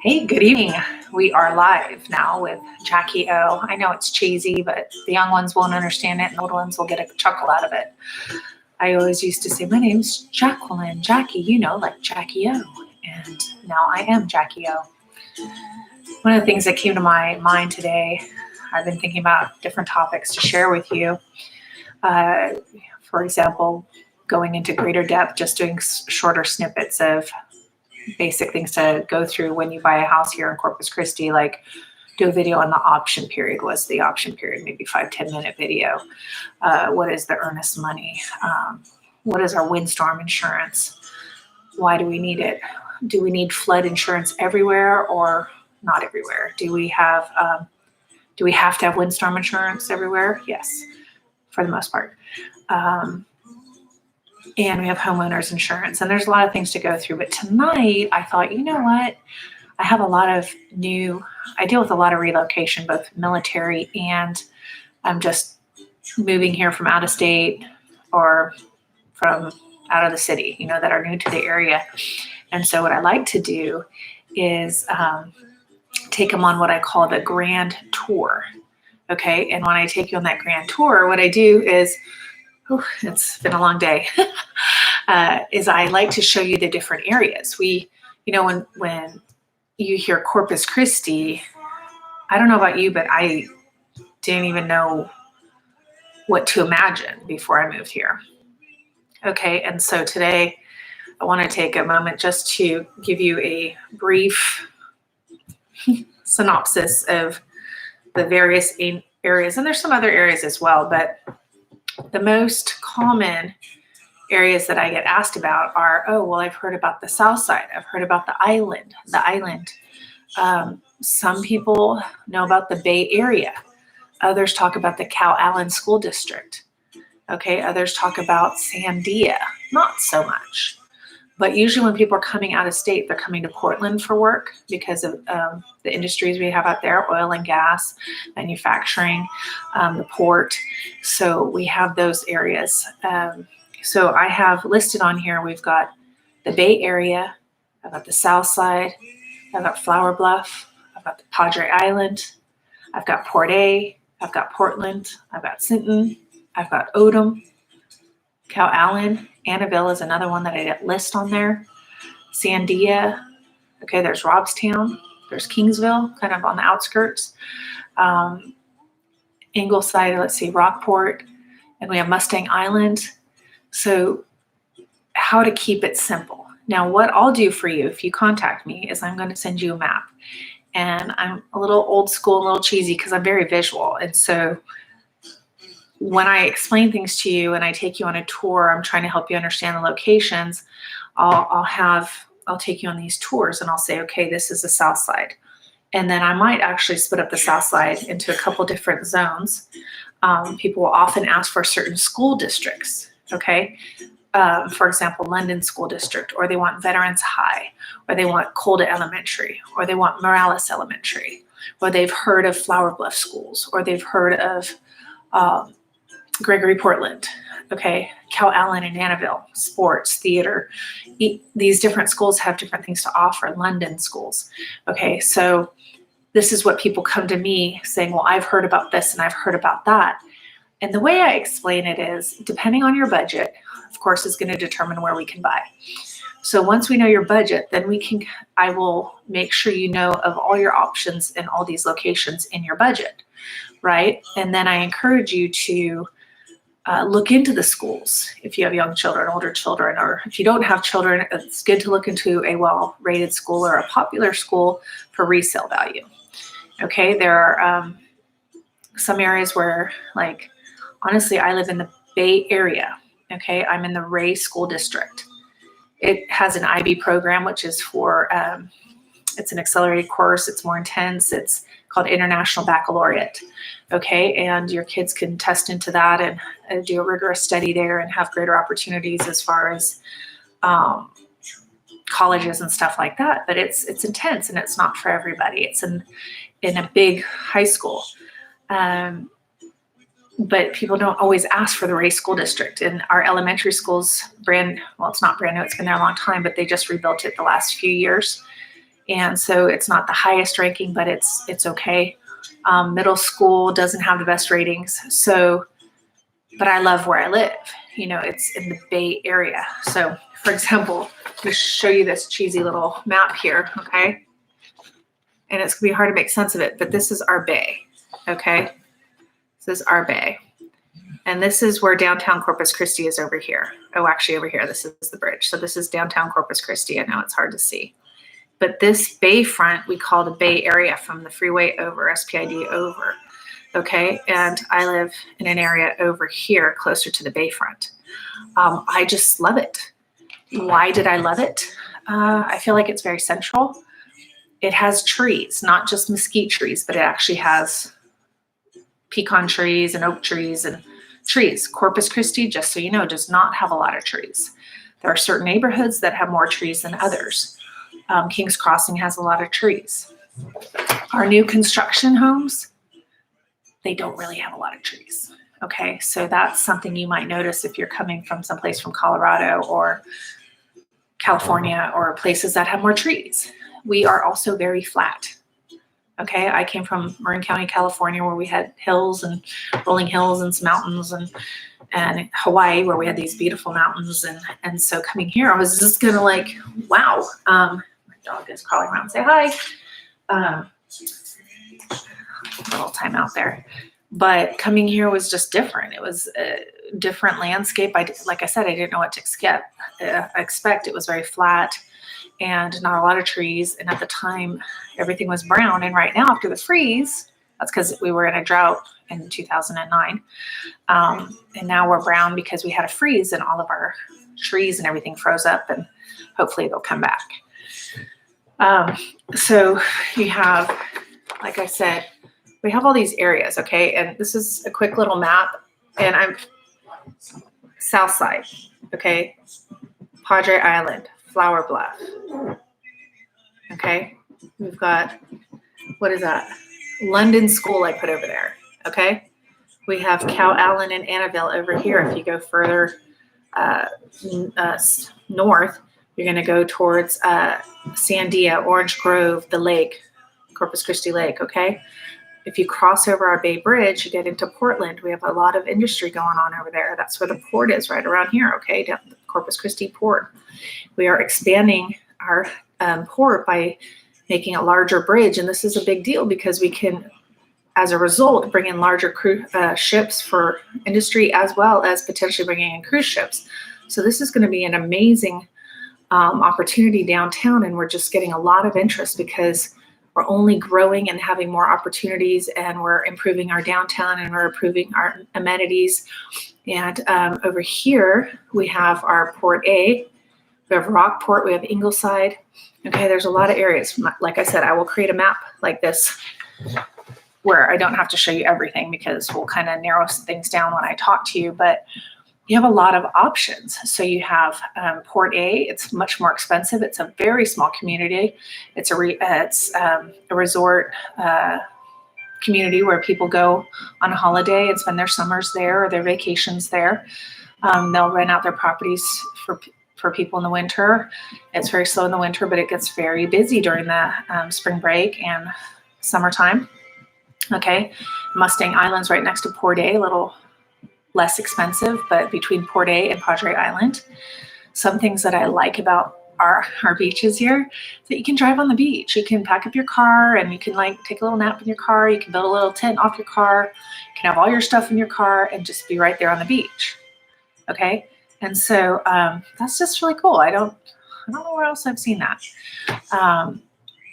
Hey, good evening. We are live now with Jackie O. I know it's cheesy, but the young ones won't understand it and the old ones will get a chuckle out of it. I always used to say, my name's Jacqueline, Jackie, like Jackie O. And now I am Jackie O. One of the things that came to my mind today, I've been thinking about different topics to share with you. For example, going into greater depth, just doing shorter snippets of basic things to go through when you buy a house here in Corpus Christi, like do a video on the option period. What's the option period? Maybe 5-10 minute video. What is the earnest money? What is our windstorm insurance? Why do we need it? Do we need flood insurance everywhere or not everywhere? Do we have to have windstorm insurance everywhere? Yes, for the most part. And we have homeowners insurance, and there's a lot of things to go through. But tonight I thought, you know what? I have a lot of I deal with a lot of relocation, both military and I'm just moving here from out of state or from out of the city, that are new to the area. And so what I like to do is take them on what I call the grand tour. Okay. And when I take you on that grand tour, what I do is, it's been a long day, is I like to show you the different areas. When you hear Corpus Christi, I don't know about you, but I didn't even know what to imagine before I moved here. Okay, and so today I want to take a moment just to give you a brief synopsis of the various areas, and there's some other areas as well, but the most common areas that I get asked about are, I've heard about the South Side. I've heard about the island. Some people know about the Bay Area. Others talk about the calallen school district. Okay. Others talk about Sandia. Not so much. But usually when people are coming out of state, they're coming to Portland for work because of the industries we have out there, oil and gas, manufacturing, the port. So we have those areas. So I have listed on here, we've got the Bay Area, I've got the South Side, I've got Flower Bluff, I've got the Padre Island, I've got Port A, I've got Portland, I've got Sinton, I've got Odem, calallen. Annabelle is another one that I didn't list on there. Sandia. Okay, there's Robstown. There's Kingsville, kind of on the outskirts. Ingleside, let's see, Rockport. And we have Mustang Island. So how to keep it simple. Now, what I'll do for you if you contact me is I'm going to send you a map. And I'm a little old school, a little cheesy because I'm very visual. And so when I explain things to you and I take you on a tour, I'm trying to help you understand the locations. I'll take you on these tours and I'll say, okay, this is the South Side. And then I might actually split up the South Side into a couple different zones. People will often ask for certain school districts. Okay. For example, London School District, or they want Veterans High, or they want Colda Elementary, or they want Morales Elementary, or they've heard of Flower Bluff schools, or they've heard of Gregory Portland, okay, calallen and Annabelle, sports, theater. These different schools have different things to offer, London schools. Okay, so this is what people come to me saying, well, I've heard about this and I've heard about that. And the way I explain it is, depending on your budget, of course, is going to determine where we can buy. So once we know your budget, then I will make sure you know of all your options in all these locations in your budget, right? And then I encourage you to look into the schools if you have young children, older children, or if you don't have children, it's good to look into a well-rated school or a popular school for resale value. Okay, there are some areas where, like, honestly, I live in the Bay Area. Okay, I'm in the Ray School District. It has an IB program, which is for, it's an accelerated course. It's more intense. It's called International Baccalaureate. Okay, and your kids can test into that and do a rigorous study there and have greater opportunities as far as colleges and stuff like that. But it's intense and it's not for everybody. It's in a big high school. but people don't always ask for the Ray School District. And our elementary school's it's not brand new, it's been there a long time, but they just rebuilt it the last few years. And so it's not the highest ranking, but it's okay. Middle school doesn't have the best ratings. So, but I love where I live. It's in the Bay Area. So for example, I'm going to show you this cheesy little map here, okay? And it's going to be hard to make sense of it, but this is our bay, okay? This is our bay. And this is where downtown Corpus Christi is over here. Oh, actually over here, this is the bridge. So this is downtown Corpus Christi. I know it's hard to see. But this bayfront, we call the Bay Area, from the freeway over, SPID over, okay? And I live in an area over here closer to the bayfront. I just love it. Why did I love it? I feel like it's very central. It has trees, not just mesquite trees, but it actually has pecan trees and oak trees and trees. Corpus Christi, just so you know, does not have a lot of trees. There are certain neighborhoods that have more trees than others. King's Crossing has a lot of trees. Our new construction homes, they don't really have a lot of trees. Okay, so that's something you might notice if you're coming from someplace from Colorado or California or places that have more trees. We are also very flat. Okay, I came from Marin County, California, where we had hills and rolling hills and some mountains, and Hawaii, where we had these beautiful mountains. And so coming here, I was just gonna like, wow. My dog is crawling around. Say hi. Little time out there. But coming here was just different. It was a different landscape. Like I said, I didn't know what to expect. It was very flat and not a lot of trees. And at the time, everything was brown. And right now, after the freeze, that's because we were in a drought in 2009. And now we're brown because we had a freeze and all of our trees and everything froze up, and hopefully they'll come back. So you have, like I said, we have all these areas, okay? And this is a quick little map, and I'm south side, okay? Padre Island, Flower Bluff, okay? We've got, what is that? London School I put over there, okay? We have calallen and Annabelle over here. If you go further north, you're going to go towards Sandia, Orange Grove, the lake, Corpus Christi Lake, okay? If you cross over our Bay Bridge, you get into Portland. We have a lot of industry going on over there. That's where the port is, right around here, okay? Down the Corpus Christi port. We are expanding our port by making a larger bridge, and this is a big deal because we can, as a result, bring in larger ships for industry, as well as potentially bringing in cruise ships. So this is going to be an amazing opportunity downtown, and we're just getting a lot of interest because we're only growing and having more opportunities, and we're improving our downtown, and we're improving our amenities. And over here, we have our Port A, we have Rockport, we have Ingleside. Okay, there's a lot of areas. Like I said, I will create a map like this where I don't have to show you everything because we'll kind of narrow things down when I talk to you, but you have a lot of options. So you have Port A. It's much more expensive. It's a very small community. It's a resort community where people go on a holiday and spend their summers there or their vacations there. They'll rent out their properties for people in the winter. It's very slow in the winter, but it gets very busy during the spring break and summertime. Okay, Mustang Island's right next to Port A, a little less expensive, but between Port A and Padre Island. Some things that I like about our beaches here is that you can drive on the beach. You can pack up your car and you can like take a little nap in your car. You can build a little tent off your car. You can have all your stuff in your car and just be right there on the beach. Okay, and so that's just really cool. I don't know where else I've seen that.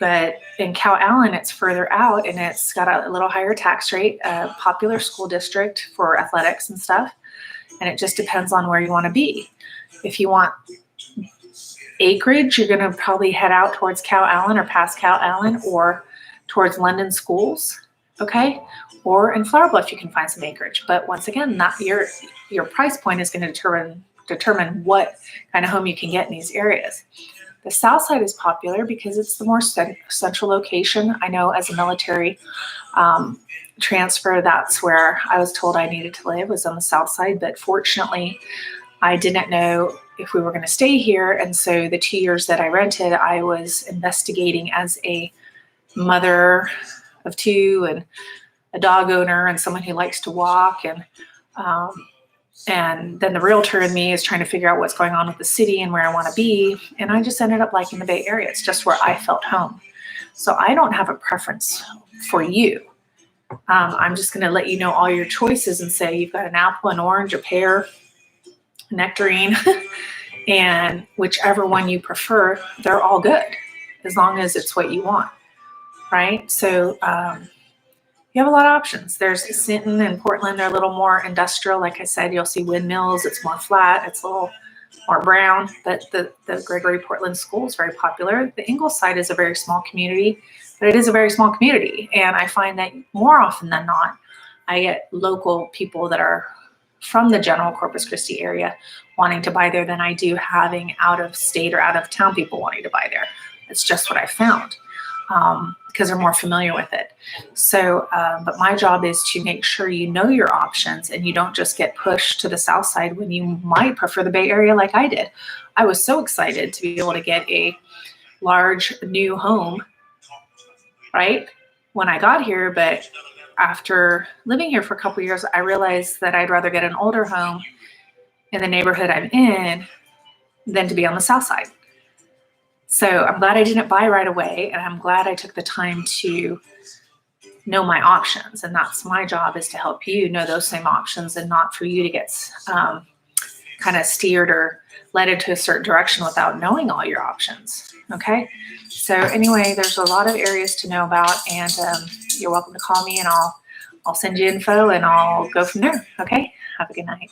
But in calallen, it's further out and it's got a little higher tax rate, a popular school district for athletics and stuff. And it just depends on where you want to be. If you want acreage, you're going to probably head out towards calallen or past calallen or towards London schools, okay? Or in Flower Bluff, you can find some acreage. But once again, not your price point is going to determine what kind of home you can get in these areas. The south side is popular because it's the more central location. I know as a military transfer, that's where I was told I needed to live, was on the south side. But fortunately, I didn't know if we were going to stay here. And so the 2 years that I rented, I was investigating as a mother of two and a dog owner and someone who likes to walk. And then the realtor in me is trying to figure out what's going on with the city and where I want to be. And I just ended up liking the Bay Area. It's just where I felt home. So I don't have a preference for you. I'm just going to let you know all your choices and say you've got an apple, an orange, a pear, a nectarine, and whichever one you prefer, they're all good as long as it's what you want, right? So you have a lot of options. There's Sinton and Portland. They're a little more industrial. Like I said, you'll see windmills. It's more flat. It's a little more brown. But the Gregory Portland School is very popular. The Ingleside is a very small community, but it is a very small community. And I find that more often than not, I get local people that are from the general Corpus Christi area wanting to buy there than I do having out of state or out of town people wanting to buy there. It's just what I found. Because they're more familiar with it. So, but my job is to make sure you know your options and you don't just get pushed to the south side when you might prefer the Bay Area like I did. I was so excited to be able to get a large new home, right, when I got here. But after living here for a couple of years, I realized that I'd rather get an older home in the neighborhood I'm in than to be on the south side. So I'm glad I didn't buy right away, and I'm glad I took the time to know my options. And that's my job, is to help you know those same options and not for you to get kind of steered or led into a certain direction without knowing all your options. Okay. So anyway, there's a lot of areas to know about, and you're welcome to call me and I'll send you info and I'll go from there. Okay. Have a good night.